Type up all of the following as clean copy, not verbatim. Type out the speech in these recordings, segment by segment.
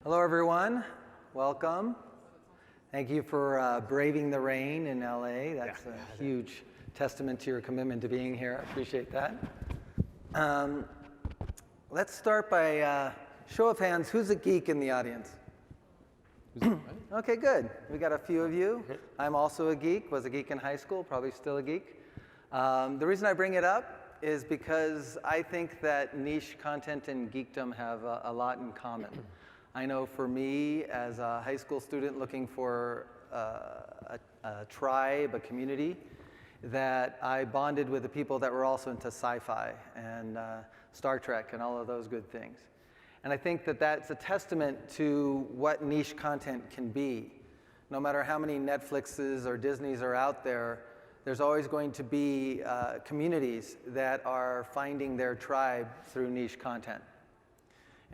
Hello, everyone. Welcome. Thank you for braving the rain in LA. That's a huge testament to your commitment to being here. I appreciate that. Let's start by show of hands. Who's a geek in the audience? Okay, good. We got a few of you. I'm also a geek, was a geek in high school, probably still a geek. The reason I bring it up is because I think that niche content and geekdom have a lot in common. I know for me, as a high school student looking for a tribe, a community, that I bonded with the people that were also into sci-fi and Star Trek and all of those good things. And I think that that's a testament to what niche content can be. No matter how many Netflixes or Disneys are out there, there's always going to be communities that are finding their tribe through niche content.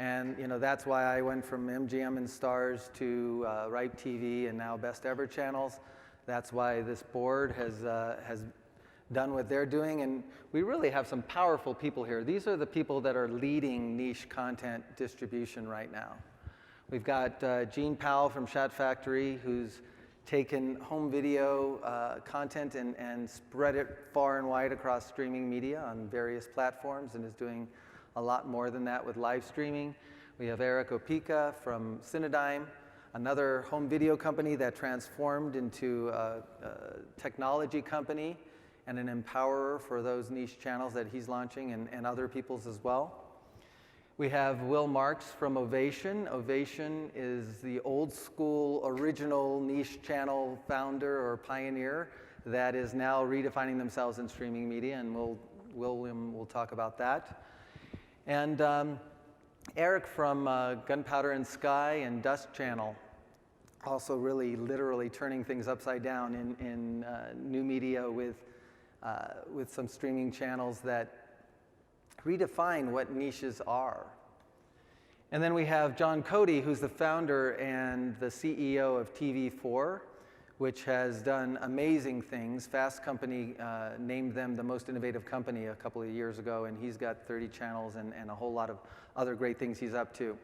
And that's why I went from MGM and Stars to Ripe TV and now Best Ever channels. That's why this board has done what they're doing. And we really have some powerful people here. These are the people that are leading niche content distribution right now. We've got Gene Powell from Shout Factory, who's taken home video content and spread it far and wide across streaming media on various platforms and is doing a lot more than that with live streaming. We have Erick Opeka from Cinedigm, another home video company that transformed into a technology company and an empowerer for those niche channels that he's launching and other people's as well. We have Will Marks from Ovation. Ovation is the old school original niche channel founder or pioneer that is now redefining themselves in streaming media, and William will talk about that. And Erick from Gunpowder and Sky and Dust Channel, also really literally turning things upside down in new media with some streaming channels that redefine what niches are. And then we have John Cody, who's the founder and the CEO of TV4, which has done amazing things. Fast Company named them the most innovative company a couple of years ago, and he's got 30 channels and a whole lot of other great things he's up to.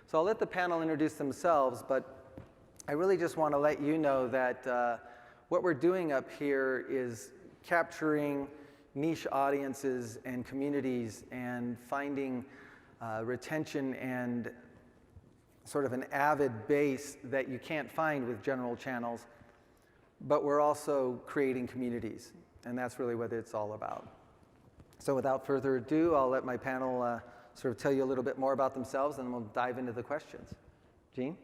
So I'll let the panel introduce themselves, but I really just want to let you know that what we're doing up here is capturing niche audiences and communities and finding retention and sort of an avid base that you can't find with general channels. But we're also creating communities, and that's really what it's all about. So without further ado, I'll let my panel sort of tell you a little bit more about themselves, and we'll dive into the questions. Gene?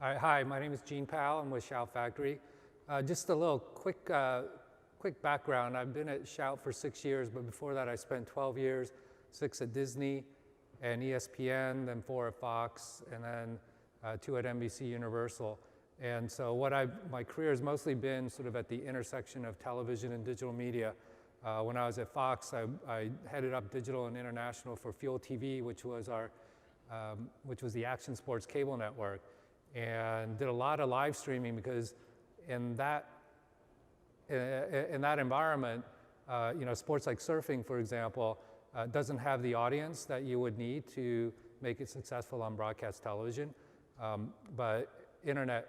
Hi, my name is Gene Powell. I'm with Shout Factory. Just a little quick background. I've been at Shout for 6 years, but before that I spent 12 years, 6 at Disney and ESPN, then 4 at Fox, and then 2 at NBC Universal. And so my career has mostly been sort of at the intersection of television and digital media. When I was at Fox, I headed up digital and international for Fuel TV, which was the Action Sports cable network, and did a lot of live streaming because in that environment, sports like surfing, for example, doesn't have the audience that you would need to make it successful on broadcast television, but internet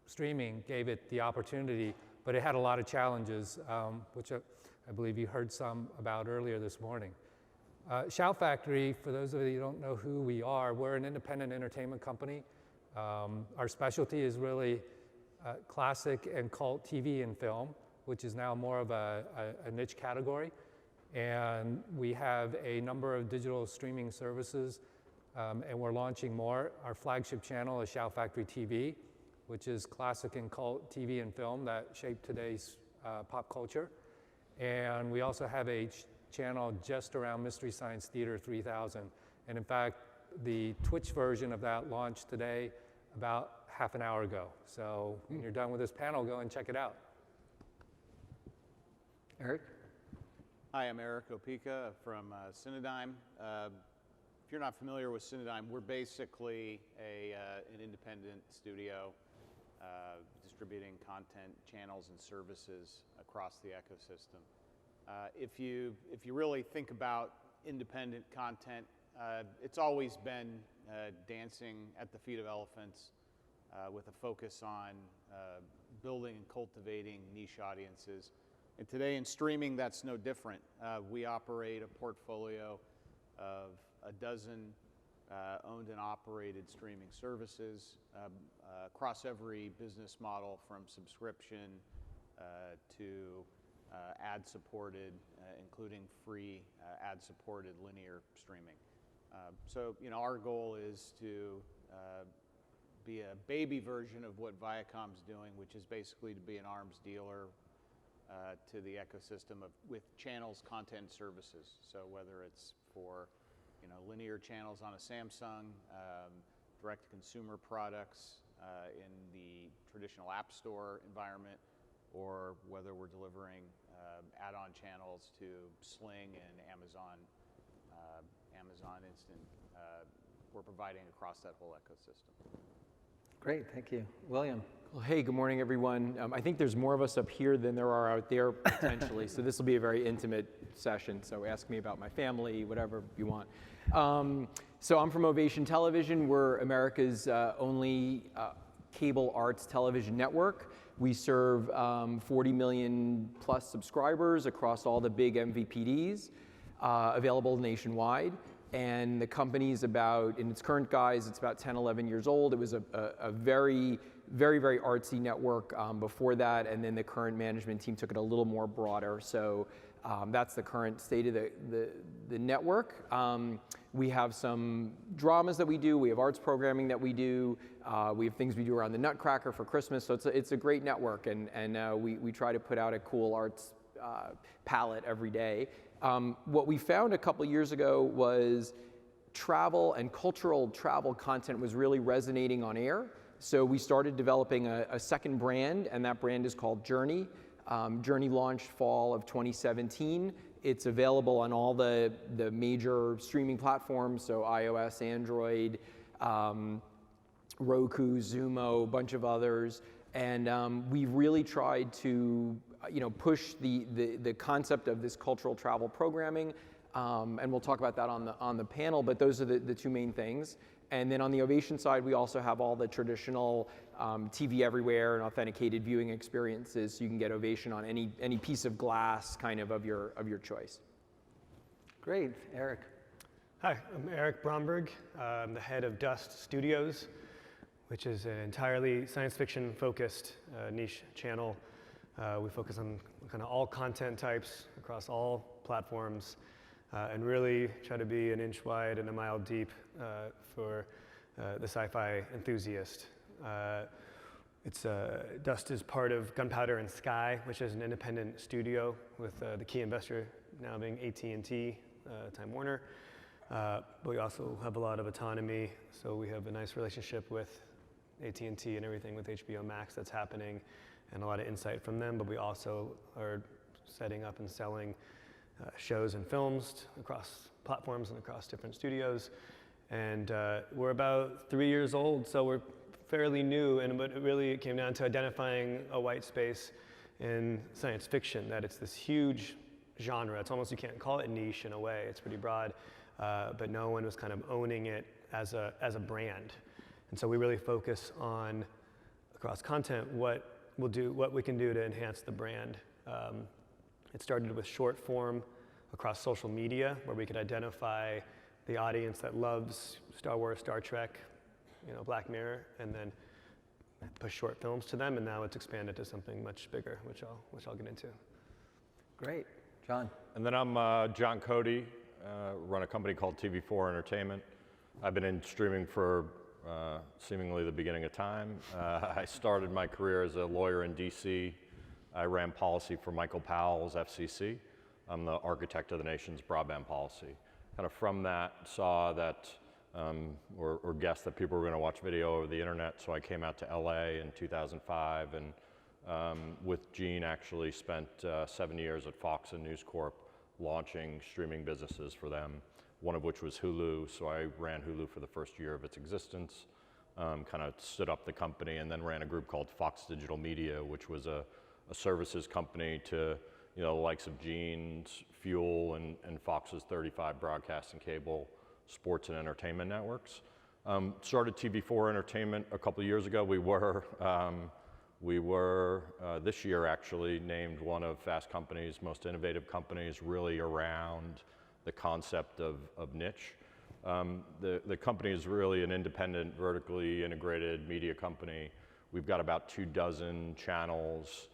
streaming gave it the opportunity, but it had a lot of challenges, which I believe you heard some about earlier this morning. Shout Factory, for those of you who don't know who we are, we're an independent entertainment company. Our specialty is really classic and cult TV and film, which is now more of a niche category. And we have a number of digital streaming services, and we're launching more. Our flagship channel is Shout Factory TV, which is classic and cult TV and film that shaped today's pop culture. And we also have a channel just around Mystery Science Theater 3000. And in fact, the Twitch version of that launched today about half an hour ago. So when you're done with this panel, go and check it out. Erick? Hi, I'm Erick Opeka from Cinedigm. If you're not familiar with Cinedigm, we're basically an independent studio distributing content, channels, and services across the ecosystem. If you really think about independent content It's always been dancing at the feet of elephants with a focus on building and cultivating niche audiences. And today in streaming, that's no different. We operate a portfolio of a dozen owned and operated streaming services across every business model, from subscription to ad-supported, including free ad-supported linear streaming. So, our goal is to be a baby version of what Viacom's doing, which is basically to be an arms dealer to the ecosystem with channels, content, services. So whether it's for linear channels on a Samsung, direct-to-consumer products in the traditional App Store environment, or whether we're delivering add-on channels to Sling and Amazon Instant, we're providing across that whole ecosystem. Great, thank you. William. Well, hey, good morning, everyone. I think there's more of us up here than there are out there, potentially, so this will be a very intimate session, so ask me about my family, whatever you want. So I'm from Ovation Television. We're America's only cable arts television network. We serve 40 million plus subscribers across all the big MVPDs, available nationwide. And the company's about, in its current guise, it's about 10, 11 years old. It was a very, very, very artsy network before that, and then the current management team took it a little more broader. So that's the current state of the network. We have some dramas that we do. We have arts programming that we do. We have things we do around the Nutcracker for Christmas. So it's a great network, and we try to put out a cool arts palette every day. What we found a couple years ago was travel and cultural travel content was really resonating on air. So we started developing a second brand, and that brand is called Journey. Journey launched fall of 2017. It's available on all the major streaming platforms, so iOS, Android, Roku, Xumo, a bunch of others. And we've really tried to push the concept of this cultural travel programming, and we'll talk about that on the panel, but those are the two main things. And then on the Ovation side, we also have all the traditional TV everywhere and authenticated viewing experiences, so you can get Ovation on any piece of glass kind of your choice. Great, Eric. Hi, I'm Erick Bromberg. I'm the head of Dust Studios, which is an entirely science fiction focused niche channel. We focus on kind of all content types across all platforms, and really try to be an inch wide and a mile deep for the sci-fi enthusiast. Dust is part of Gunpowder and Sky, which is an independent studio with the key investor now being AT&T, Time Warner. But we also have a lot of autonomy, so we have a nice relationship with AT&T and everything with HBO Max that's happening, and a lot of insight from them, but we also are setting up and selling shows and films across platforms and across different studios. And we're about 3 years old, so we're fairly new, but it really came down to identifying a white space in science fiction, that it's this huge genre. It's almost, you can't call it niche in a way, it's pretty broad, but no one was kind of owning it as a brand. And so we really focus on, across content, what we can do to enhance the brand. It started with short form across social media, where we could identify the audience that loves Star Wars, Star Trek, Black Mirror, and then push short films to them. And now it's expanded to something much bigger, which I'll get into. Great, John. And then I'm John Cody, run a company called TV4 Entertainment. I've been in streaming for seemingly the beginning of time. I started my career as a lawyer in DC. I ran policy for Michael Powell's FCC. I'm the architect of the nation's broadband policy. Kind of from that, saw that, or guessed that people were going to watch video over the internet, so I came out to LA in 2005, and with Gene actually spent 7 years at Fox and News Corp launching streaming businesses for them, one of which was Hulu, so I ran Hulu for the first year of its existence, kind of stood up the company, and then ran a group called Fox Digital Media, which was a services company to the likes of Gene's Fuel and Fox's 35 broadcast and cable sports and entertainment networks. Started TV4 Entertainment a couple of years ago. We were this year actually named one of Fast Company's most innovative companies, really around the concept of niche. The company is really an independent, vertically integrated media company. We've got about 24 channels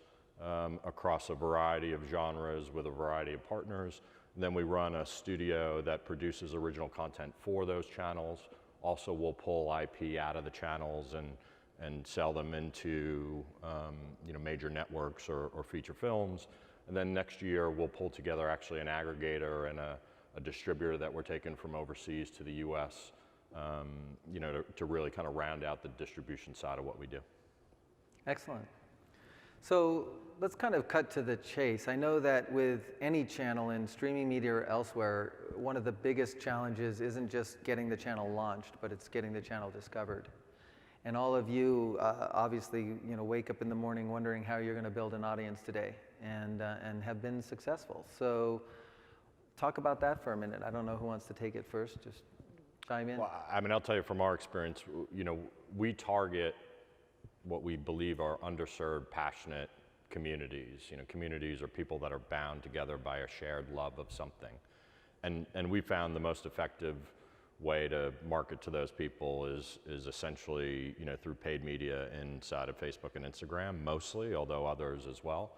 across a variety of genres with a variety of partners. And then we run a studio that produces original content for those channels. Also, we'll pull IP out of the channels and sell them into major networks or feature films. And then next year, we'll pull together actually an aggregator and a distributor that we're taking from overseas to the US, to really kind of round out the distribution side of what we do. Excellent. So let's kind of cut to the chase. I know that with any channel in streaming media or elsewhere, one of the biggest challenges isn't just getting the channel launched, but it's getting the channel discovered. And all of you obviously, wake up in the morning wondering how you're going to build an audience today, and have been successful. So talk about that for a minute. I don't know who wants to take it first. Just chime in. Well, I mean, I'll tell you from our experience, we target what we believe are underserved, passionate communities. Communities are people that are bound together by a shared love of something. And we found the most effective way to market to those people is essentially, through paid media inside of Facebook and Instagram, mostly, although others as well.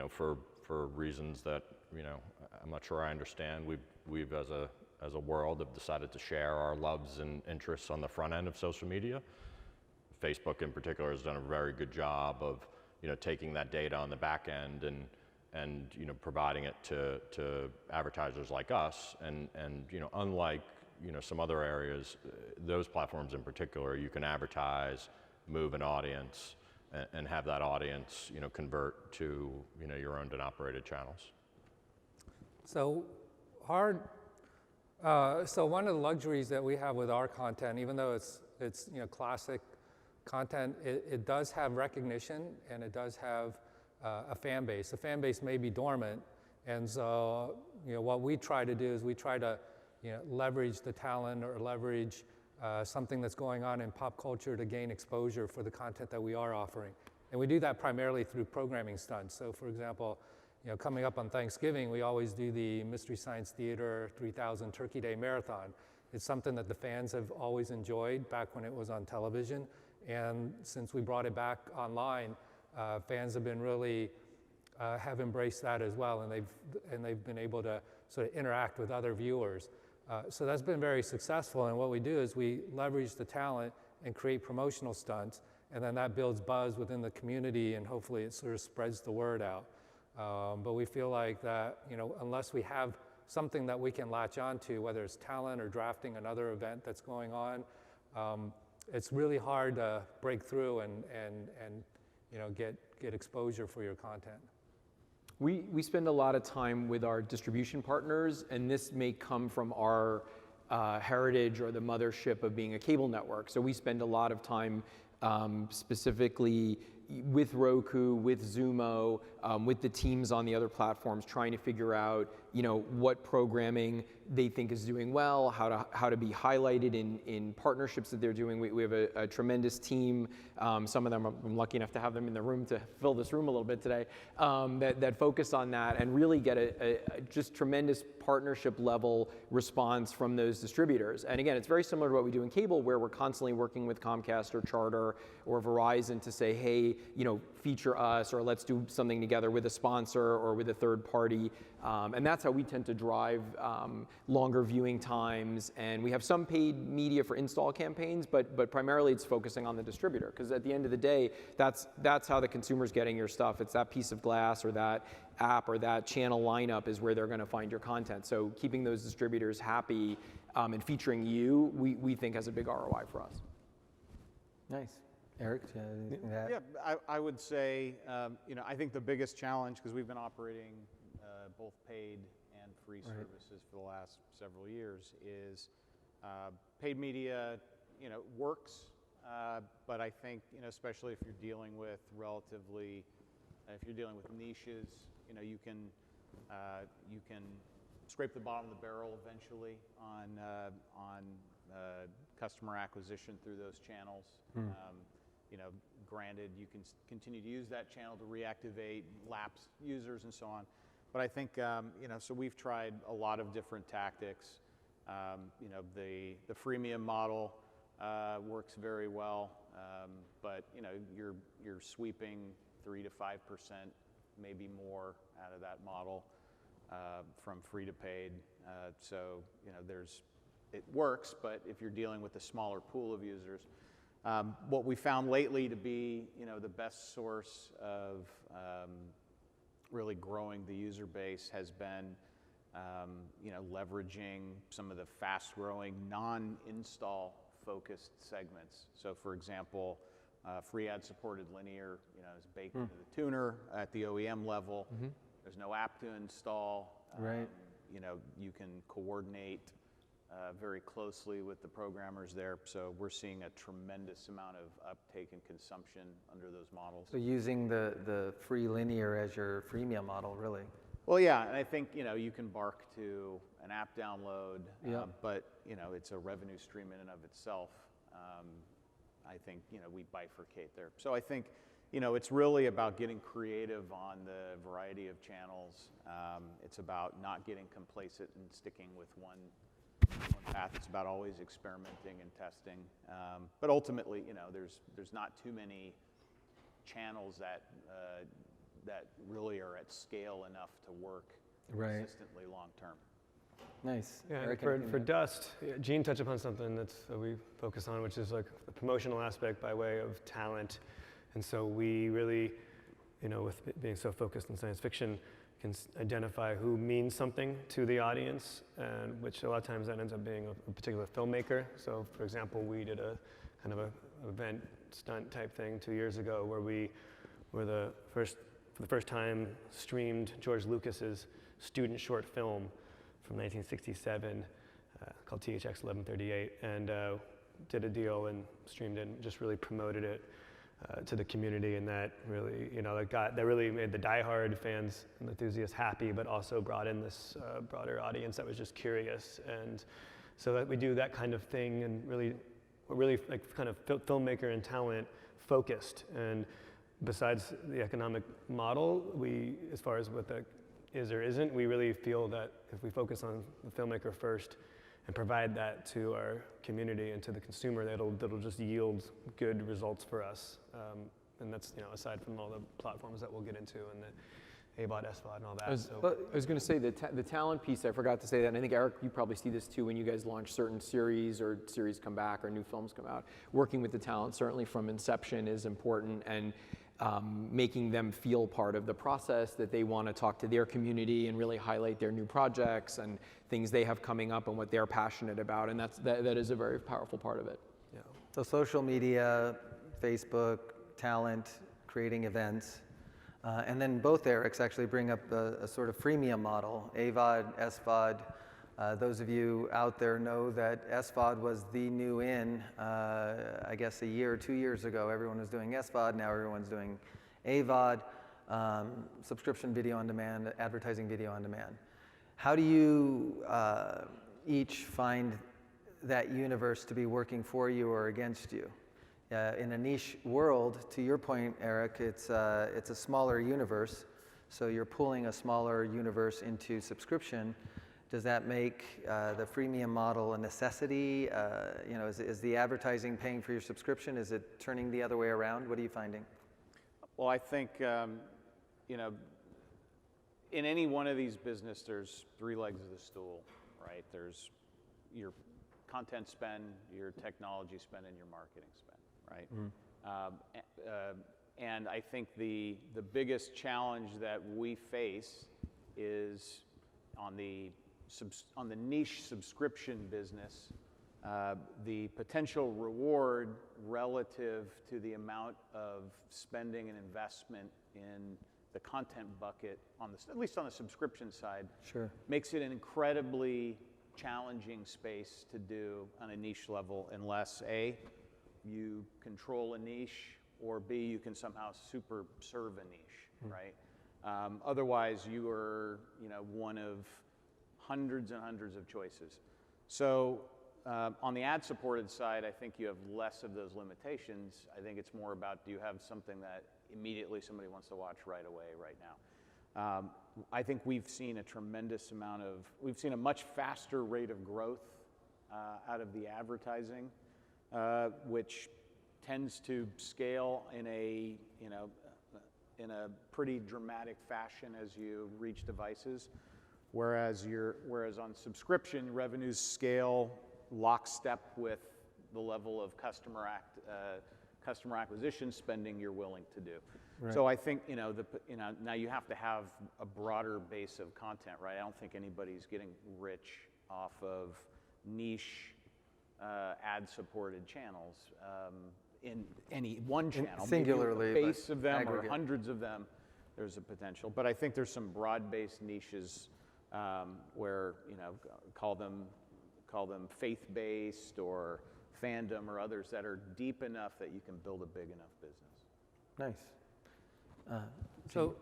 For reasons that, I'm not sure I understand. We've as a world have decided to share our loves and interests on the front end of social media. Facebook in particular has done a very good job of, taking that data on the back end and providing it to advertisers like us. And unlike some other areas, those platforms in particular, you can advertise, move an audience, and have that audience convert to your owned and operated channels. So so one of the luxuries that we have with our content, even though it's classic content, it does have recognition, and it does have a fan base. The fan base may be dormant, and so what we try to do is we try to leverage the talent or leverage something that's going on in pop culture to gain exposure for the content that we are offering. And we do that primarily through programming stunts. So for example, coming up on Thanksgiving, we always do the Mystery Science Theater 3000 Turkey Day Marathon. It's something that the fans have always enjoyed back when it was on television. And since we brought it back online, fans have been really have embraced that as well, and they've been able to sort of interact with other viewers. So that's been very successful. And what we do is we leverage the talent and create promotional stunts, and then that builds buzz within the community, and hopefully it sort of spreads the word out. But we feel like that unless we have something that we can latch onto, whether it's talent or drafting another event that's going on, it's really hard to break through and get exposure for your content. We spend a lot of time with our distribution partners, and this may come from our heritage or the mothership of being a cable network. So we spend a lot of time specifically with Roku, with Zumo, with the teams on the other platforms, trying to figure out what programming they think is doing well, how to be highlighted in partnerships that they're doing. We have a tremendous team. Some of them, I'm lucky enough to have them in the room to fill this room a little bit today, that focus on that and really get a just tremendous partnership level response from those distributors. And again, it's very similar to what we do in cable, where we're constantly working with Comcast or Charter or Verizon to say, hey, feature us, or let's do something together with a sponsor or with a third party. And that's how we tend to drive longer viewing times. And we have some paid media for install campaigns, but primarily it's focusing on the distributor. Because at the end of the day, that's how the consumer's getting your stuff. It's that piece of glass or that app or that channel lineup is where they're going to find your content. So keeping those distributors happy and featuring you, we think has a big ROI for us. Nice. Erick, do you have anything to add? Yeah, I would say, I think the biggest challenge, because we've been operating both paid and free services for the last several years, is paid media, works, but I think, especially if you're dealing with niches, you can scrape the bottom of the barrel eventually on customer acquisition through those channels. You know, granted, you can continue to use that channel to reactivate lapsed users and so on. But I think, you know, so we've tried a lot of different tactics. You know, the freemium model works very well, but you know, you're sweeping 3 to 5%, maybe more, out of that model from free to paid. So you know, it works, but if you're dealing with a smaller pool of users, what we found lately to be, you know, the best source of really growing the user base has been, you know, leveraging some of the fast-growing non-install focused segments. So, for example, free ad-supported linear, you know, is baked into the tuner at the OEM level. There's no app to install. Right. You know, you can coordinate very closely with the programmers there. So we're seeing a tremendous amount of uptake and consumption under those models. So using the free linear as your freemium model, really. Well, yeah, and I think, you know, you can bark to an app download, but, you know, it's a revenue stream in and of itself. I think, you know, we bifurcate there. So I think, you know, it's really about getting creative on the variety of channels. It's about not getting complacent and sticking with one path. It's about always experimenting and testing. But ultimately, you know, there's not too many channels that really are at scale enough to work consistently long term. Nice. Yeah, Erick, for Dust, Gene touched upon something that we focus on, which is like the promotional aspect by way of talent. And so we really, you know, with being so focused on science fiction, can identify who means something to the audience, and which a lot of times that ends up being a particular filmmaker. So, for example, we did a kind of a event stunt type thing 2 years ago where we were for the first time streamed George Lucas's student short film from 1967 called THX 1138, and did a deal and streamed it and just really promoted it to the community, and that really, you know, that really made the diehard fans and enthusiasts happy, but also brought in this broader audience that was just curious. And so that we do that kind of thing, and we're really like kind of filmmaker and talent focused. And besides the economic model, as far as what that is or isn't, we really feel that if we focus on the filmmaker first and provide that to our community and to the consumer, that'll just yield good results for us. And that's, you know, aside from all the platforms that we'll get into and the AVOD, SVOD, and all that. I was going to say the talent piece. I forgot to say that. And I think Eric, you probably see this too when you guys launch certain series or series come back or new films come out. Working with the talent, certainly from inception, is important, and making them feel part of the process, that they want to talk to their community and really highlight their new projects and things they have coming up and what they're passionate about, and that is a very powerful part of it. Yeah. So social media, Facebook, talent, creating events, and then both Ericks actually bring up a sort of freemium model, AVOD, SVOD. Those of you out there know that SVOD was the new I guess a year or 2 years ago. Everyone was doing SVOD, now everyone's doing AVOD, subscription video on demand, advertising video on demand. How do you each find that universe to be working for you or against you? In a niche world, to your point, Erick, it's a smaller universe, so you're pulling a smaller universe into subscription. Does that make the freemium model a necessity? You know, is the advertising paying for your subscription? Is it turning the other way around? What are you finding? Well, I think, you know, in any one of these businesses, there's 3 legs of the stool, right? There's your content spend, your technology spend, and your marketing spend, right? And I think the biggest challenge that we face is on the niche subscription business, the potential reward relative to the amount of spending and investment in the content bucket, at least on the subscription side, makes it an incredibly challenging space to do on a niche level unless A, you control a niche, or B, you can somehow super serve a niche, right? Otherwise, you are, you know, one of hundreds and hundreds of choices. So on the ad-supported side, I think you have less of those limitations. I think it's more about, do you have something that immediately somebody wants to watch right away, right now? I think we've seen we've seen a much faster rate of growth out of the advertising, which tends to scale in a pretty dramatic fashion as you reach devices, whereas on subscription, revenues scale lockstep with the level of customer acquisition spending you're willing to do. Right. So I think now you have to have a broader base of content, right? I don't think anybody's getting rich off of niche ad-supported channels in any one channel. Singularly, maybe a base of them aggregate. or hundreds of them. There's a potential, but I think there's some broad-based niches where call them faith-based or fandom or others that are deep enough that you can build a big enough business. Nice. So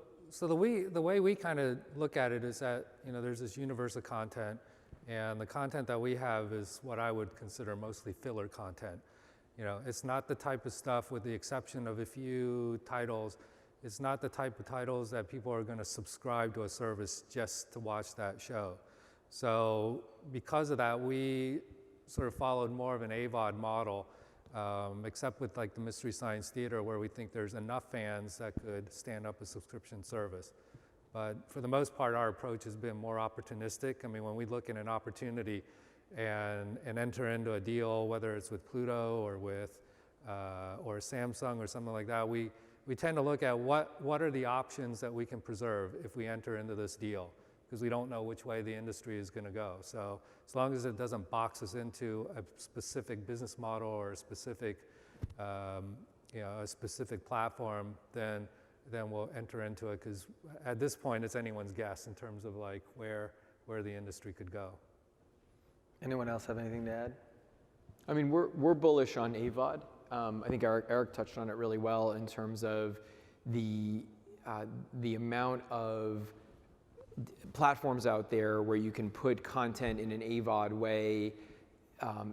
the way we kind of look at it is that there's this universe of content, and the content that we have is what I would consider mostly filler content. It's not the type of stuff, with the exception of a few titles, it's not the type of titles that people are going to subscribe to a service just to watch that show. So because of that, we sort of followed more of an AVOD model, except with like the Mystery Science Theater, where we think there's enough fans that could stand up a subscription service. But for the most part, our approach has been more opportunistic. I mean, when we look at an opportunity and enter into a deal, whether it's with Pluto or with or Samsung or something like that, we tend to look at what are the options that we can preserve if we enter into this deal, because we don't know which way the industry is going to go. So as long as it doesn't box us into a specific business model or a specific platform, then we'll enter into it, because at this point it's anyone's guess in terms of like where the industry could go. Anyone else have anything to add? I mean, we're bullish on AVOD. I think Erick touched on it really well in terms of the amount of platforms out there where you can put content in an AVOD way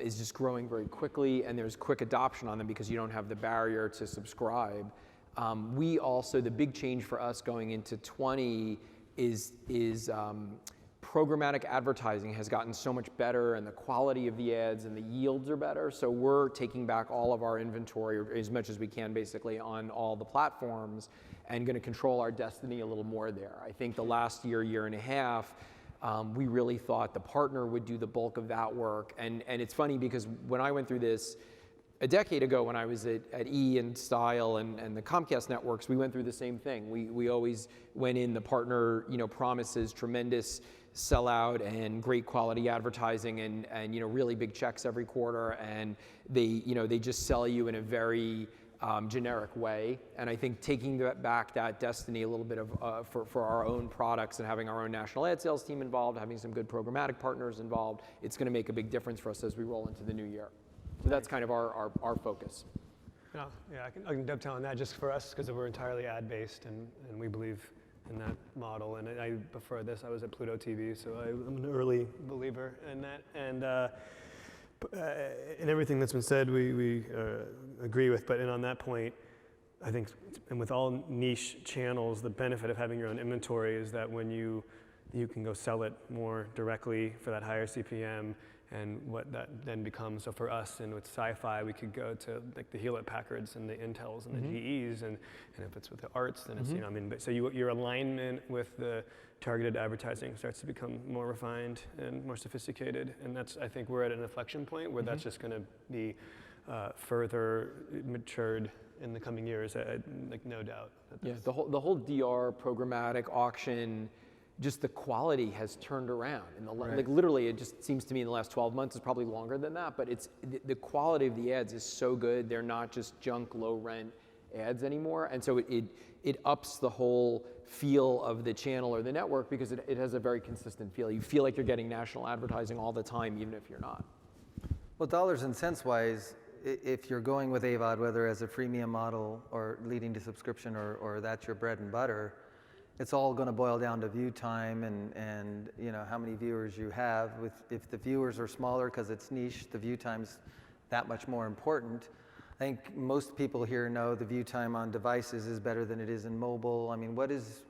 is just growing very quickly, and there's quick adoption on them because you don't have the barrier to subscribe. The big change for us going into 20 is programmatic advertising has gotten so much better, and the quality of the ads and the yields are better. So we're taking back all of our inventory, or as much as we can basically, on all the platforms, and going to control our destiny a little more there. I think the last year and a half, we really thought the partner would do the bulk of that work. And it's funny because when I went through this a decade ago, when I was at E! and Style and the Comcast networks, we went through the same thing. We always went in, the partner promises tremendous sellout and great quality advertising and really big checks every quarter, and they just sell you in a very generic way. And I think taking back that destiny a little bit of for our own products and having our own national ad sales team involved, having some good programmatic partners involved, it's going to make a big difference for us as we roll into the new year. So that's kind of our focus. Yeah, I can dovetail on that just for us, because we're entirely ad-based, and we believe in that model. And I before this, I was at Pluto TV, so I'm an early believer in that. And everything that's been said, we agree with. But on that point, I think, and with all niche channels, the benefit of having your own inventory is that when you can go sell it more directly for that higher CPM, and what that then becomes. So for us, and with sci-fi, we could go to like the Hewlett-Packards and the Intels and the GEs, and if it's with the arts, then it's so your alignment with the targeted advertising starts to become more refined and more sophisticated, and that's, I think we're at an inflection point where that's just going to be further matured in the coming years. Like no doubt. Yeah, the whole DR programmatic auction, just the quality has turned around. Like literally, it just seems to me in the last 12 months, it's probably longer than that, but it's the quality of the ads is so good. They're not just junk, low rent ads anymore. And so it ups the whole feel of the channel or the network, because it has a very consistent feel. You feel like you're getting national advertising all the time, even if you're not. Well, dollars and cents wise, if you're going with AVOD, whether as a freemium model or leading to subscription or that's your bread and butter, it's all going to boil down to view time and you know how many viewers you have. If the viewers are smaller because it's niche, the view time's that much more important. I think most people here know the view time on devices is better than it is in mobile. I mean, what is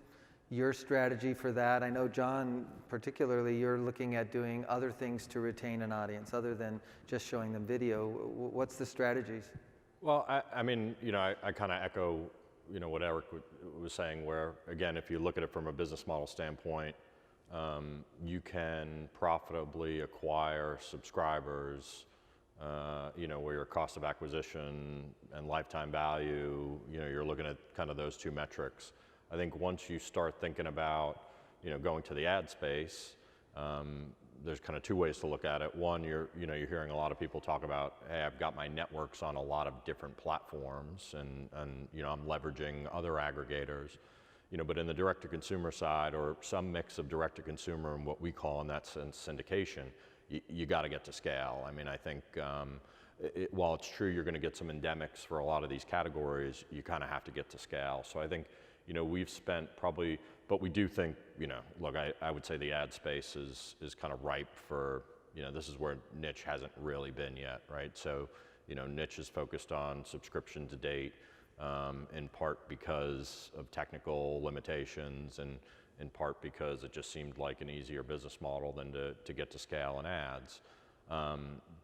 your strategy for that? I know, John, particularly, you're looking at doing other things to retain an audience other than just showing them video. What's the strategies? Well, I mean, you know, I kind of echo, you know, what Erick was saying, where, again, if you look at it from a business model standpoint, you can profitably acquire subscribers, you know, where your cost of acquisition and lifetime value, you know, you're looking at kind of those two metrics. I think once you start thinking about, you know, going to the ad space, there's kind of two ways to look at it. One, you're hearing a lot of people talk about, hey, I've got my networks on a lot of different platforms, and you know, I'm leveraging other aggregators. You know, but in the direct-to-consumer side, or some mix of direct-to-consumer and what we call in that sense syndication, you got to get to scale. I mean, I think while it's true you're going to get some endemics for a lot of these categories, you kind of have to get to scale. So I think, you know, we've spent probably, but we do think, you know, look, I would say the ad space is kind of ripe for, you know, this is where niche hasn't really been yet, right? So, you know, niche is focused on subscription to date, in part because of technical limitations, and in part because it just seemed like an easier business model than to get to scale in ads.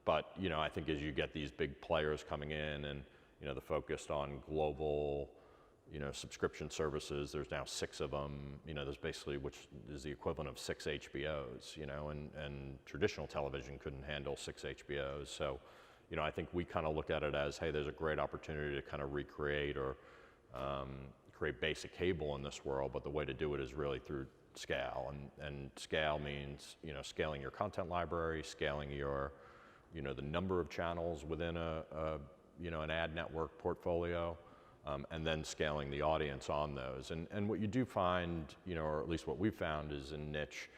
But, you know, I think as you get these big players coming in, and, you know, the focus on global, you know, subscription services, there's now 6 of them, you know, there's basically, which is the equivalent of 6 HBOs, you know, and traditional television couldn't handle 6 HBOs. So, you know, I think we kind of look at it as, hey, there's a great opportunity to kind of recreate or create basic cable in this world, but the way to do it is really through scale, and scale means, you know, scaling your content library, scaling your, you know, the number of channels within you know, an ad network portfolio, and then scaling the audience on those. And what you do find, you know, or at least what we've found is in niche,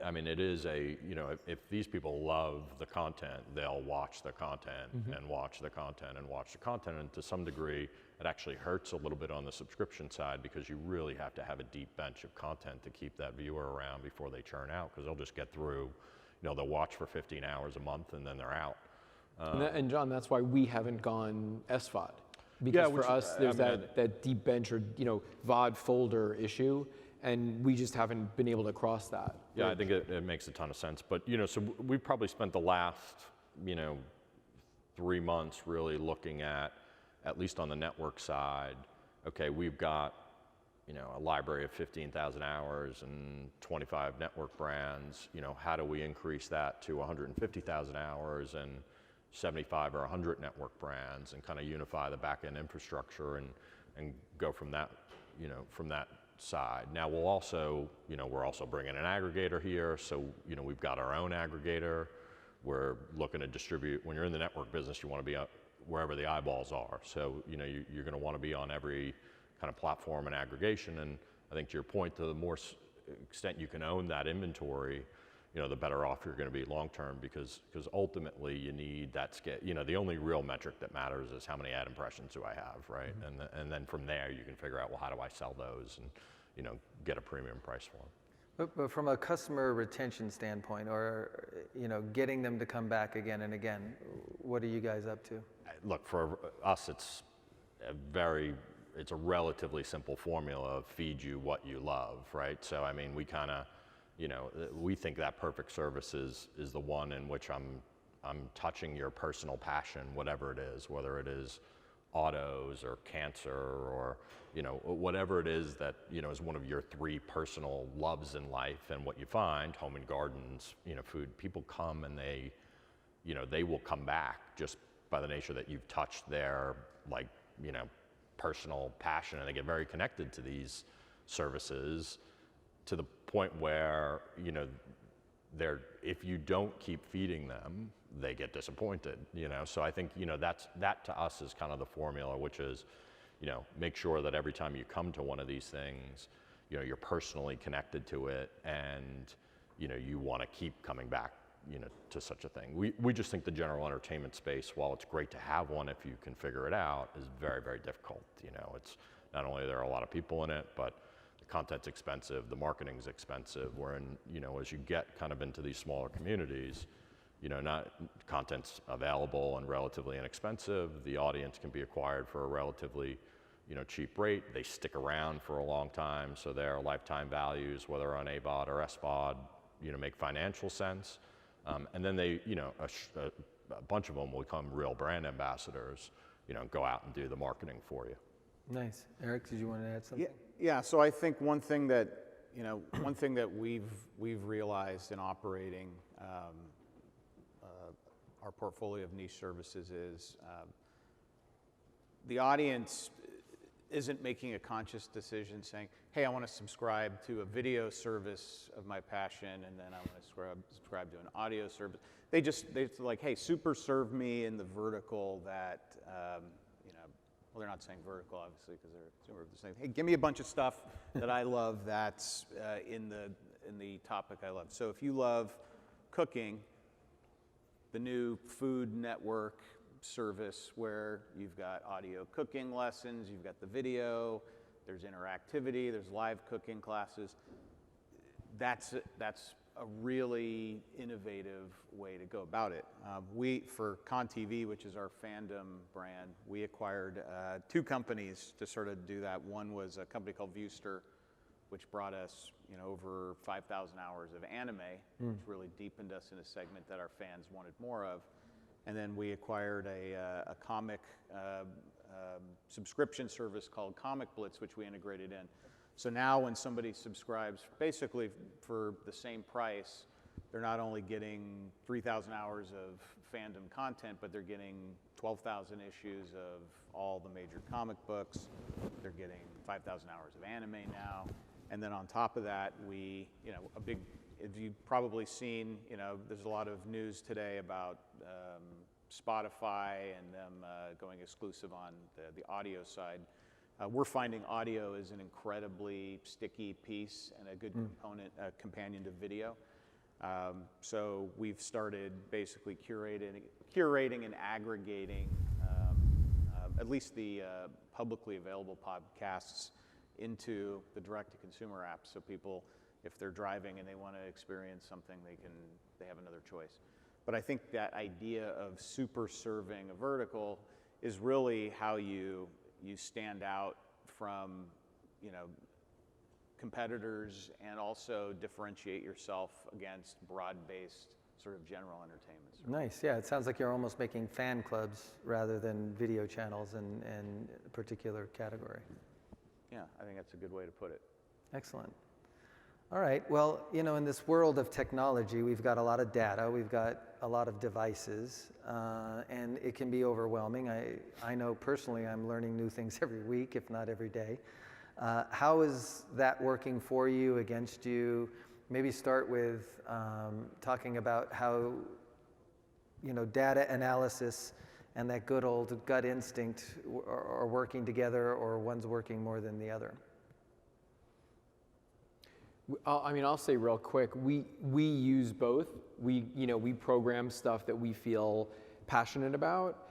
I mean, it is a, you know, if these people love the content, they'll watch the content and watch the content and watch the content. And to some degree, it actually hurts a little bit on the subscription side, because you really have to have a deep bench of content to keep that viewer around before they churn out, because they'll just get through, you know, they'll watch for 15 hours a month and then they're out. And John, that's why we haven't gone SVOD. Because for us, there's that deep bench, or, you know, VOD folder issue, and we just haven't been able to cross that. Yeah, I think it makes a ton of sense. But, you know, so we've probably spent the last, you know, 3 months really looking at least on the network side, okay, we've got, you know, a library of 15,000 hours and 25 network brands. You know, how do we increase that to 150,000 hours and 75 or 100 network brands, and kind of unify the back-end infrastructure and go from that, you know, from that side. Now we'll also, you know, we're also bringing an aggregator here, so, you know, we've got our own aggregator. We're looking to distribute. When you're in the network business, you want to be wherever the eyeballs are. So, you know, you're going to want to be on every kind of platform and aggregation. And I think to your point, to the more extent you can own that inventory, you know, the better off you're going to be long term, because ultimately you need that scale. You know, the only real metric that matters is how many ad impressions do I have, right? And then from there you can figure out, well, how do I sell those, and, you know, get a premium price for them. But from a customer retention standpoint, or, you know, getting them to come back again and again, what are you guys up to? Look, for us, it's a relatively simple formula of feed you what you love, right? So, I mean, we kind of, you know, we think that perfect service is the one in which I'm touching your personal passion, whatever it is, whether it is autos or cancer or, you know, whatever it is that, you know, is one of your 3 personal loves in life. And what you find, home and gardens, you know, food, people come and they, you know, they will come back just by the nature that you've touched their, like, you know, personal passion, and they get very connected to these services, to the point where, you know, if you don't keep feeding them, they get disappointed, you know. So I think, you know, that to us is kind of the formula, which is, you know, make sure that every time you come to one of these things, you know, you're personally connected to it, and, you know, you want to keep coming back, you know, to such a thing. We just think the general entertainment space, while it's great to have one if you can figure it out, is very, very difficult. You know, it's not only are there a lot of people in it, but the content's expensive, the marketing's expensive, wherein, you know, as you get kind of into these smaller communities, you know, not content's available and relatively inexpensive, the audience can be acquired for a relatively, you know, cheap rate, they stick around for a long time, so their lifetime values, whether on AVOD or SVOD, you know, make financial sense. And then they, you know, a bunch of them will become real brand ambassadors, you know, go out and do the marketing for you. Nice. Eric, did you want to add something? Yeah, so I think one thing that, you know, one thing that we've realized in operating our portfolio of niche services is the audience isn't making a conscious decision saying, hey, I want to subscribe to a video service of my passion, and then I want to subscribe to an audio service. They're like, hey, super serve me in the vertical that, you know, well, they're not saying vertical, obviously, because they're saying, hey, give me a bunch of stuff that I love that's in the topic I love. So if you love cooking, the new Food Network service where you've got audio cooking lessons, you've got the video, there's interactivity, there's live cooking classes. That's a really innovative way to go about it. For ConTV, which is our fandom brand, we acquired 2 companies to sort of do that. One was a company called Viewster, which brought us, you know, over 5,000 hours of anime, which really deepened us in a segment that our fans wanted more of. And then we acquired a comic subscription service called Comic Blitz, which we integrated in. So now when somebody subscribes, basically for the same price, they're not only getting 3,000 hours of fandom content, but they're getting 12,000 issues of all the major comic books. They're getting 5,000 hours of anime now. And then on top of that, we, you know, if you've probably seen, you know, there's a lot of news today about Spotify and them going exclusive on the audio side. We're finding audio is an incredibly sticky piece and a good companion to video. So we've started basically curating and aggregating at least the publicly available podcasts into the direct-to-consumer app, so people, if they're driving and they want to experience something, they have another choice. But I think that idea of super serving a vertical is really how you stand out from, you know, competitors and also differentiate yourself against broad-based sort of general entertainment. Nice. Yeah, it sounds like you're almost making fan clubs rather than video channels in a particular category. Yeah, I think that's a good way to put it. Excellent. All right. Well, you know, in this world of technology, we've got a lot of data, we've got a lot of devices, and it can be overwhelming. I know personally I'm learning new things every week, if not every day. How is that working for you, against you? Maybe start with talking about how, you know, data analysis and that good old gut instinct are working together, or one's working more than the other. I mean, I'll say real quick, we use both. We program stuff that we feel passionate about.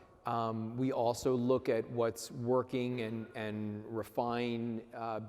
We also look at what's working and refine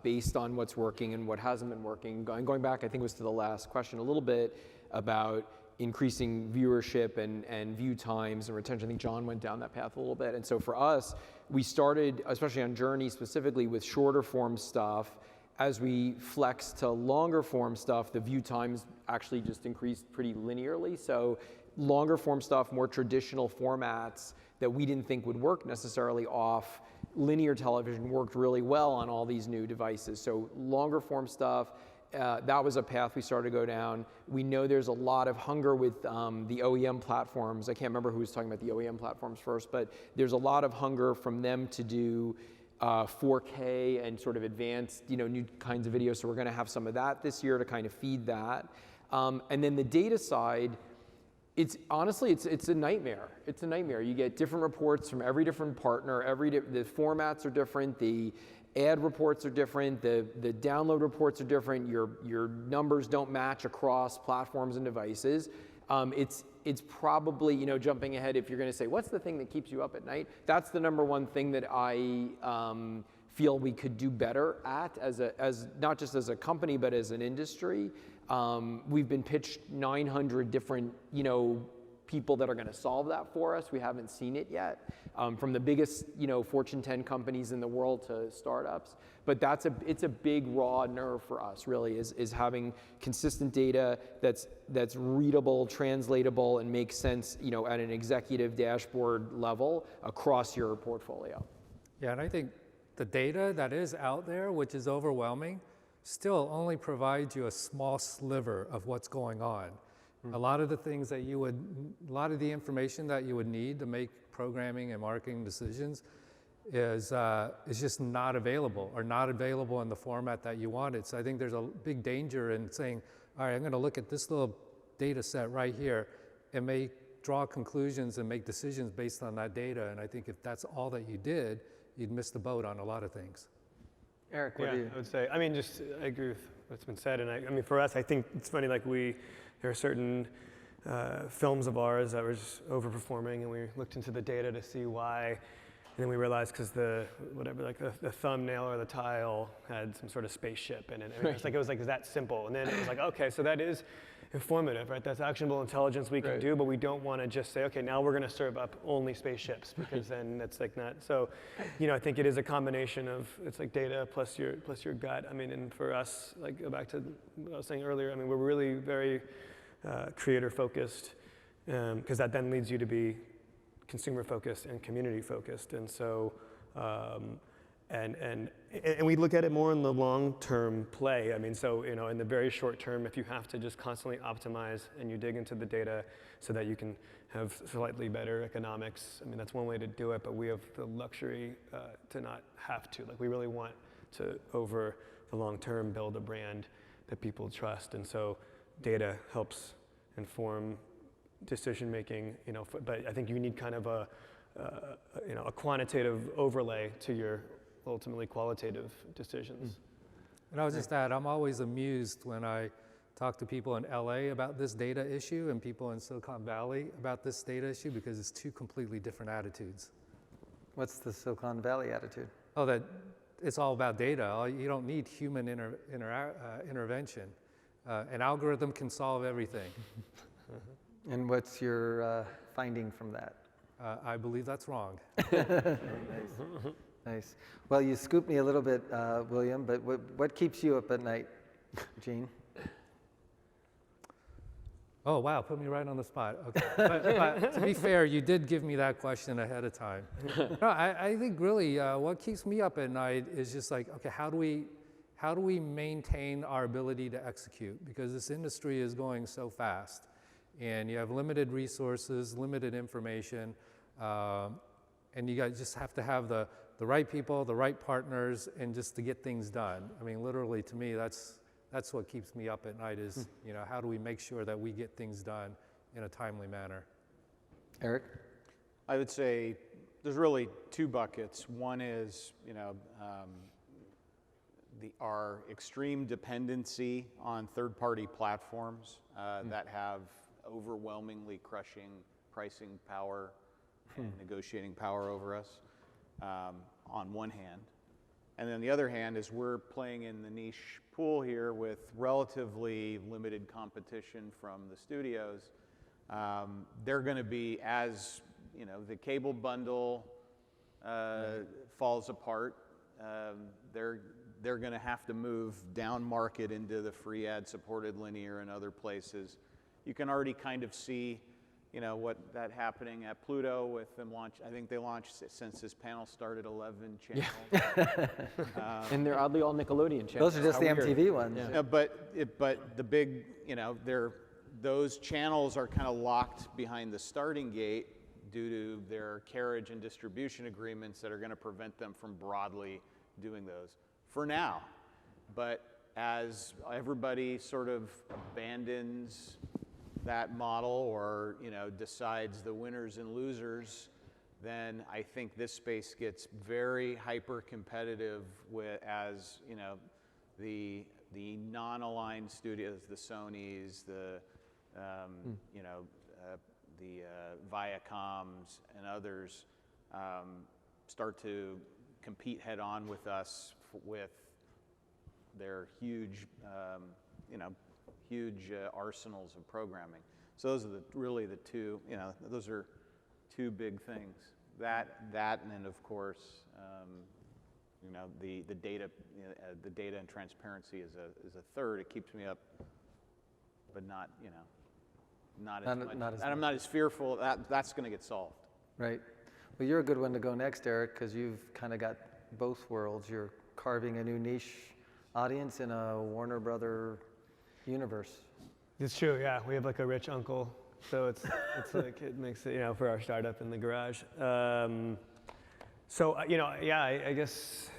based on what's working and what hasn't been working. Going back, I think it was to the last question a little bit about increasing viewership and view times and retention. I think John went down that path a little bit. And so for us, we started, especially on Journey specifically, with shorter form stuff. As we flex to longer form stuff, the view times actually just increased pretty linearly. So longer form stuff, more traditional formats that we didn't think would work necessarily off linear television worked really well on all these new devices. So longer form stuff, that was a path we started to go down. We know there's a lot of hunger with the OEM platforms. I can't remember who was talking about the OEM platforms first, but there's a lot of hunger from them to do 4K and sort of advanced, new kinds of videos. So we're going to have some of that this year to kind of feed that. And then the data side, it's honestly a nightmare. It's a nightmare. You get different reports from every different partner. The formats are different. The ad reports are different. The download reports are different. Your numbers don't match across platforms and devices. It's probably, jumping ahead, if you're going to say, what's the thing that keeps you up at night? That's the number one thing that I feel we could do better at as not just as a company, but as an industry. We've been pitched 900 different, people that are going to solve that for us. We haven't seen it yet, from the biggest, Fortune 10 companies in the world to startups. But it's a big raw nerve for us, really, is having consistent data that's readable, translatable, and makes sense, at an executive dashboard level across your portfolio. Yeah, and I think the data that is out there, which is overwhelming, still only provides you a small sliver of what's going on. A lot of the things that a lot of the information that you would need to make programming and marketing decisions is just not available, or not available in the format that you wanted. So I think there's a big danger in saying, all right, I'm going to look at this little data set right here and draw conclusions and make decisions based on that data. And I think if that's all that you did, you'd miss the boat on a lot of things. Eric, what do you? I would say, I agree with what's been said. And for us, I think it's funny, there are certain films of ours that were just overperforming, and we looked into the data to see why. And then we realized because the thumbnail or the tile had some sort of spaceship in it. It was that simple. And then it was like, okay, so that is informative, right? That's actionable intelligence we can do, but we don't want to just say, okay, now we're going to serve up only spaceships, because then that's not. So, I think it is a combination of, it's like data plus your gut. And for us, go back to what I was saying earlier, we're really very creator focused, because that then leads you to be consumer focused and community focused. And so, and we look at it more in the long-term play. In the very short term, if you have to just constantly optimize and you dig into the data so that you can have slightly better economics, that's one way to do it, but we have the luxury to not have to. We really want to, over the long term, build a brand that people trust. And so data helps inform decision making, but I think you need kind of a quantitative overlay to your ultimately qualitative decisions. And I was just add, I'm always amused when I talk to people in LA about this data issue and people in Silicon Valley about this data issue, because it's two completely different attitudes. What's the Silicon Valley attitude? Oh, that it's all about data. You don't need human intervention. An algorithm can solve everything. And what's your finding from that? I believe that's wrong. Nice. Well, you scooped me a little bit, William, but what keeps you up at night, Gene? Oh, wow, put me right on the spot. Okay. But to be fair, you did give me that question ahead of time. No, I think really what keeps me up at night is just okay, how do we maintain our ability to execute? Because this industry is going so fast, and you have limited resources, limited information, and you guys just have to have the right people, the right partners, and just to get things done. Literally, to me, that's what keeps me up at night is, how do we make sure that we get things done in a timely manner? Eric? I would say there's really two buckets. One is, our extreme dependency on third-party platforms that have overwhelmingly crushing pricing power and negotiating power over us, on one hand. And then the other hand is we're playing in the niche pool here with relatively limited competition from the studios. They're going to be, as the cable bundle falls apart, they're going to have to move down market into the free ad-supported linear and other places. You can already kind of see, what that happening at Pluto with them launch. I think they launched, since this panel started, 11 channels. Yeah. And they're oddly all Nickelodeon channels. Those are just the MTV ones. Yeah. But the big, those channels are kind of locked behind the starting gate due to their carriage and distribution agreements that are going to prevent them from broadly doing those for now. But as everybody sort of abandons that model or decides the winners and losers, then I think this space gets very hyper competitive as the non-aligned studios, the Sonys, the Viacoms and others start to compete head on with us with their huge, huge arsenals of programming. So those are really the two, those are two big things. That and then of course, the data, the data and transparency is a third. It keeps me up, but not as much. And I'm not as fearful that's going to get solved. Right. Well, you're a good one to go next, Erick, because you've kind of got both worlds. You're carving a new niche audience in a Warner Brother universe. It's true, yeah. We have like a rich uncle, so it's like it makes it, for our startup in the garage. I guess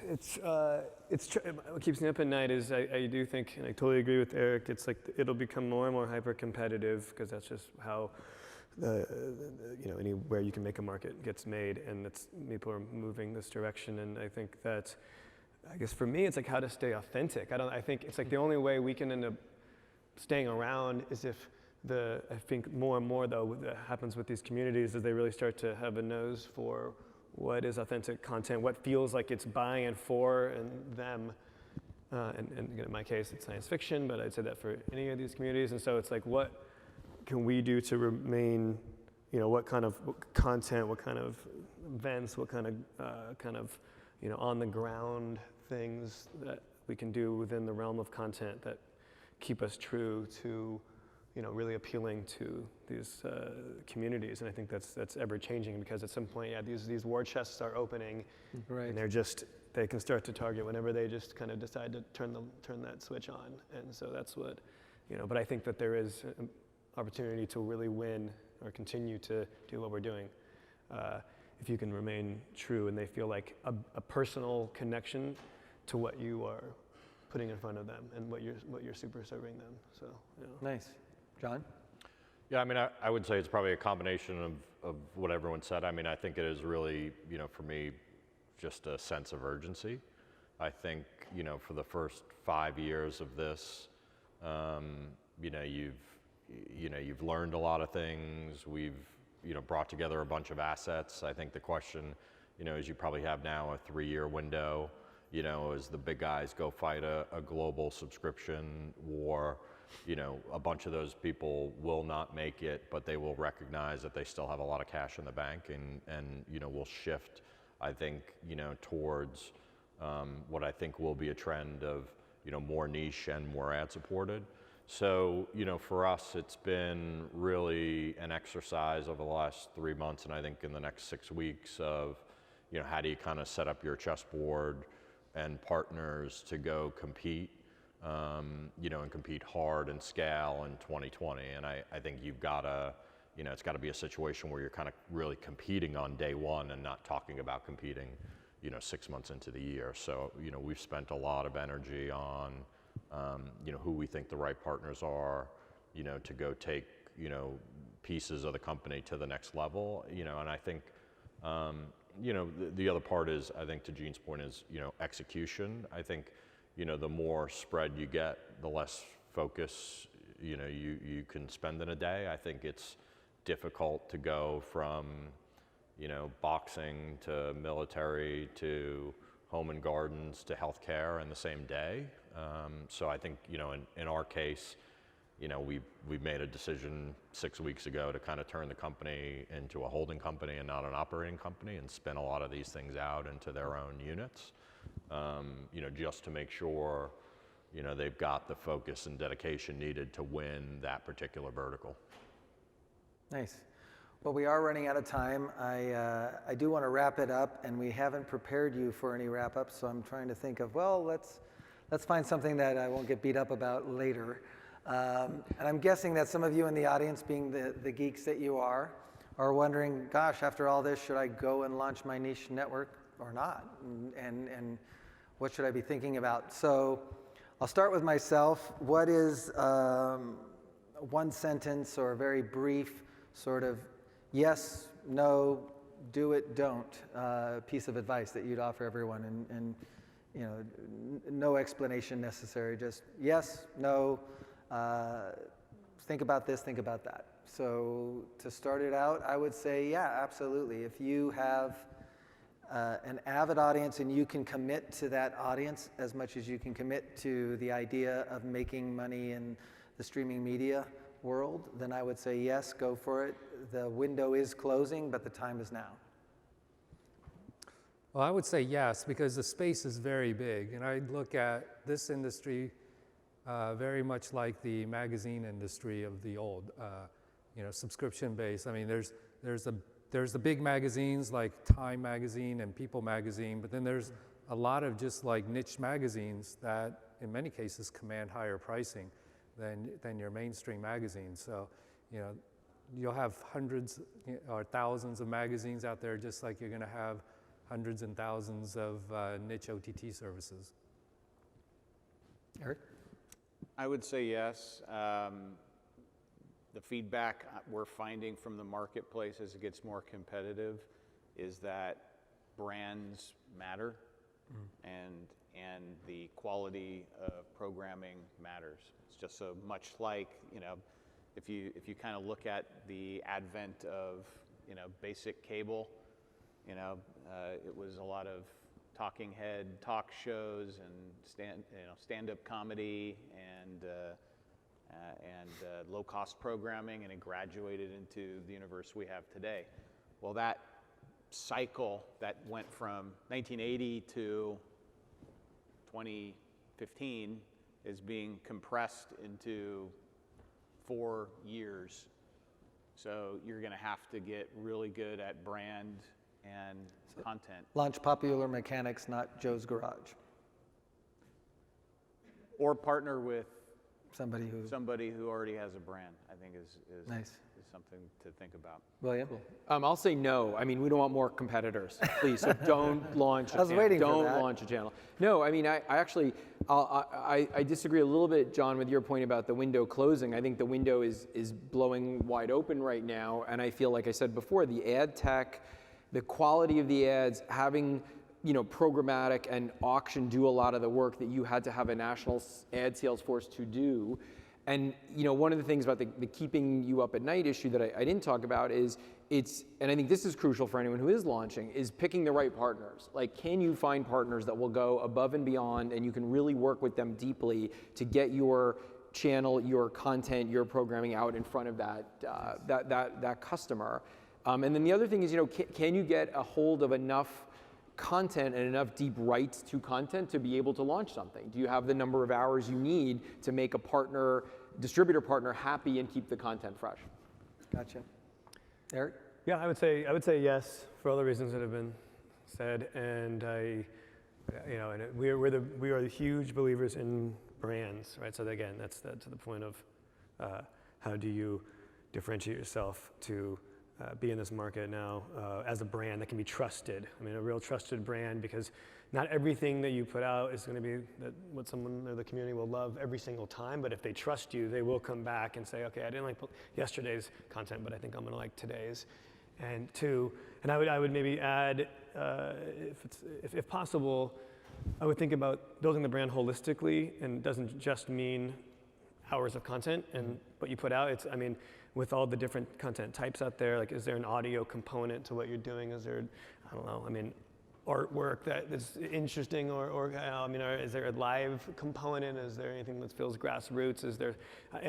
what keeps me up at night is I do think, and I totally agree with Erick. It's like it'll become more and more hyper competitive because that's just how anywhere you can make a market gets made, and people are moving this direction. And I think that, I guess for me, it's like how to stay authentic. I think it's like the only way we can end up staying around is if I think more and more though that happens with these communities is they really start to have a nose for what is authentic content, what feels like it's by and for and them. And in my case, it's science fiction, but I'd say that for any of these communities. And so it's like, what can we do to remain, what kind of content, what kind of events, what kind of on the ground things that we can do within the realm of content that keep us true to, really appealing to these communities. And I think that's ever changing because at some point, these war chests are opening, right. And they can start to target whenever they just kind of decide to turn that switch on. And so that's what, but I think that there is an opportunity to really win or continue to do what we're doing. If you can remain true and they feel like a personal connection to what you are putting in front of them and what you're super serving them. So Nice. John? Yeah, I would say it's probably a combination of what everyone said. I think it is really, for me, just a sense of urgency. I think, for the first 5 years of this, you've learned a lot of things. We've, brought together a bunch of assets. I think the question, is you probably have now a 3-year window, as the big guys go fight a global subscription war. A bunch of those people will not make it, but they will recognize that they still have a lot of cash in the bank and will shift, I think, towards what I think will be a trend of, more niche and more ad supported. So, for us, it's been really an exercise over the last 3 months, and I think in the next 6 weeks of, how do you kind of set up your chessboard and partners to go compete, and compete hard and scale in 2020. And I think you've got to, it's got to be a situation where you're kind of really competing on day one and not talking about competing, 6 months into the year. So, we've spent a lot of energy on, who we think the right partners are, to go take, pieces of the company to the next level, and I think, the other part is, I think to Gene's point is, execution. I think, the more spread you get, the less focus, you can spend in a day. I think it's difficult to go from, boxing to military to home and gardens to healthcare in the same day. So I think, in our case, we've made a decision 6 weeks ago to kind of turn the company into a holding company and not an operating company and spin a lot of these things out into their own units, just to make sure, they've got the focus and dedication needed to win that particular vertical. Nice. Well, we are running out of time. I do want to wrap it up, and we haven't prepared you for any wrap-up, so I'm trying to think of, let's find something that I won't get beat up about later. And I'm guessing that some of you in the audience, being the geeks that you are wondering, gosh, after all this, should I go and launch my niche network or not? And what should I be thinking about? So I'll start with myself. What is one sentence or a very brief sort of yes, no, do it, don't piece of advice that you'd offer everyone? And no explanation necessary, just yes, no, think about this, think about that. So to start it out, I would say, yeah, absolutely. If you have an avid audience and you can commit to that audience as much as you can commit to the idea of making money in the streaming media world, then I would say yes, go for it. The window is closing, but the time is now. Well, I would say yes, because the space is very big, and I look at this industry very much like the magazine industry of the old, subscription-based. I mean, there's the big magazines like Time Magazine and People Magazine, but then there's a lot of just like niche magazines that in many cases command higher pricing than your mainstream magazines. So, you'll have hundreds or thousands of magazines out there, just like you're gonna have hundreds and thousands of niche OTT services. Eric? I would say yes. The feedback we're finding from the marketplace as it gets more competitive is that brands matter, and the quality of programming matters. It's just so much like, if you kind of look at the advent of basic cable, it was a lot of talking head talk shows and stand-up comedy and low-cost programming, and it graduated into the universe we have today. Well, that cycle that went from 1980 to 2015 is being compressed into 4 years. So you're going to have to get really good at brand and content. Launch Popular Mechanics, not Joe's Garage. Or partner with Somebody who already has a brand, I think is Nice. is something to think about. William? I'll say no. I mean, we don't want more competitors, please. So don't launch. I was waiting for Don't that. launch a channel. No, I mean, I actually, I disagree a little bit, John, with your point about the window closing. I think the window is blowing wide open right now, and I feel like I said before, the ad tech, the quality of the ads, having programmatic and auction do a lot of the work that you had to have a national ad sales force to do. And one of the things about the keeping you up at night issue that I didn't talk about is and I think this is crucial for anyone who is launching, is picking the right partners. Like, can you find partners that will go above and beyond, and you can really work with them deeply to get your channel, your content, your programming out in front of that customer. And then the other thing is, can you get a hold of enough content and enough deep rights to content to be able to launch something? Do you have the number of hours you need to make a distributor partner happy and keep the content fresh? Gotcha. Eric? Yeah, I would say yes for all the reasons that have been said, and we are the huge believers in brands, right? So again, that's to the point of how do you differentiate yourself to be in this market now as a brand that can be trusted. I mean, a real trusted brand, because not everything that you put out is going to be what someone or the community will love every single time, but if they trust you, they will come back and say, okay, I didn't like yesterday's content, but I think I'm going to like today's. And I would maybe add, if possible, I would think about building the brand holistically, and it doesn't just mean hours of content and what you put out. With all the different content types out there, like, is there an audio component to what you're doing? Is there, artwork that is interesting, or is there a live component? Is there anything that feels grassroots? And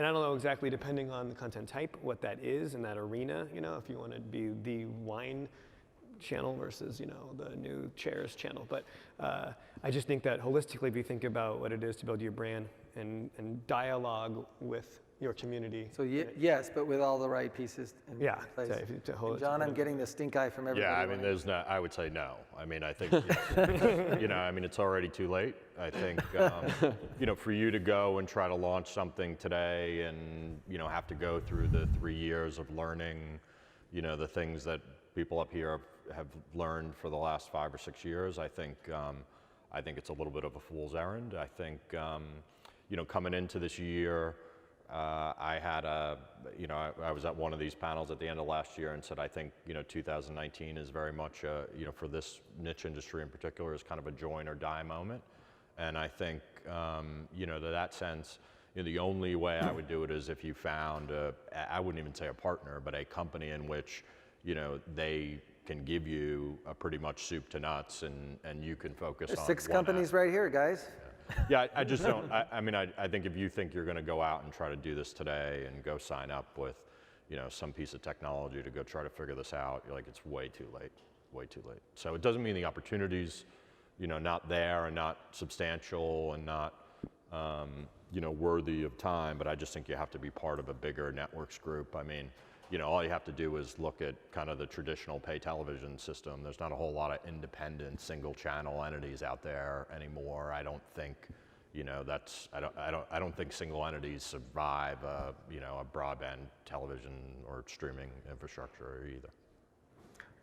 I don't know exactly, depending on the content type, what that is in that arena, if you want to be the wine channel versus, the new chairs channel. But I just think that holistically, if you think about what it is to build your brand and dialogue with your community. So yes, but with all the right pieces in place. hold John, I'm getting the stink eye from everybody. Yeah, I would say no. I think, it's already too late. I think, for you to go and try to launch something today and, have to go through the 3 years of learning, the things that people up here have learned for the last 5 or 6 years, I think it's a little bit of a fool's errand. I think, coming into this year, I was at one of these panels at the end of last year and said, I think, 2019 is very much, for this niche industry in particular, is kind of a join or die moment. And I think, that sense, the only way I would do it is if you found I wouldn't even say a partner, but a company in which, they can give you a pretty much soup to nuts, and you can focus There's on 6 one companies right here, guys. Yeah, I just don't. I mean, I think if you think you're going to go out and try to do this today and go sign up with, some piece of technology to go try to figure this out, you're like, it's way too late, way too late. So it doesn't mean the opportunities, not there and not substantial and not, worthy of time. But I just think you have to be part of a bigger networks group. I mean, all you have to do is look at kind of the traditional pay television system. There's not a whole lot of independent single channel entities out there anymore. I don't think, I don't think single entities survive a broadband television or streaming infrastructure either.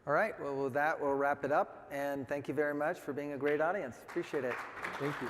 All right, well, with that, we'll wrap it up. And thank you very much for being a great audience. Appreciate it. Thank you.